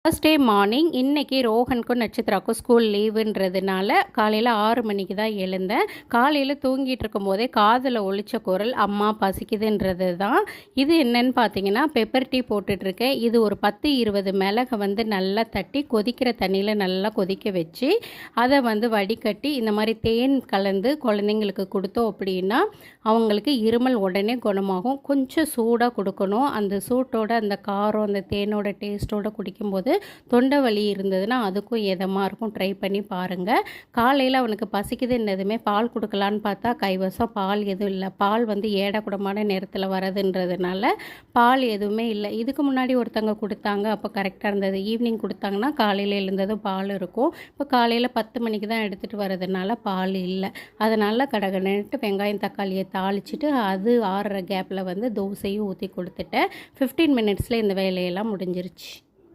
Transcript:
First day morning இன்றைக்கி ரோஹனுக்கும் நட்சத்திராவுக்கும் school லீவுன்றதுனால காலையில் 6 மணிக்கு தான் எழுந்தேன். காலையில் தூங்கிட்டு இருக்கும் போதே காதில் ஒலிச்ச குரல் அம்மா பசிக்குதுன்றது தான். இது என்னன்னு பார்த்தீங்கன்னா பெப்பர் டீ போட்டுட்ருக்கேன். இது ஒரு 10-20 மிளகை நல்லா தட்டி கொதிக்கிற தண்ணியில் நல்லா கொதிக்க வச்சு அதை வடிகட்டி இந்த மாதிரி தேன் கலந்து குழந்தைங்களுக்கு கொடுத்தோம் அப்படின்னா அவங்களுக்கு இருமல் உடனே குணமாகும். கொஞ்சம் சூடாக கொடுக்கணும். அந்த சூட்டோட அந்த காரம் அந்த தேனோட டேஸ்ட்டோடு குடிக்கும்போது தொண்டை வலி இருந்ததுன்னா அதுக்கும் இதமாக இருக்கும். ட்ரை பண்ணி பாருங்கள். காலையில் அவனுக்கு பசிக்குதுன்னதுமே பால் கொடுக்கலான்னு பார்த்தா கைவசம் பால் எதுவும் இல்லை. பால் ஏடக்கூடமான நேரத்தில் வரதுன்றதுனால பால் எதுவுமே இல்லை. இதுக்கு முன்னாடி ஒருத்தங்க கொடுத்தாங்க, அப்போ கரெக்டாக இருந்தது. ஈவினிங் கொடுத்தாங்கன்னா காலையில் எழுந்ததும் பால் இருக்கும். இப்போ காலையில் 10 மணிக்கு தான் எடுத்துகிட்டு வரதுனால பால் இல்லை. அதனால் கடகடன்ட்டு வெங்காயம் தக்காளியை தாளிச்சிட்டு அது ஆறுற கேப்பில் தோசையும் ஊற்றி கொடுத்துட்டேன். 15 மினிட்ஸில் இந்த வேலையெல்லாம் முடிஞ்சிருச்சு.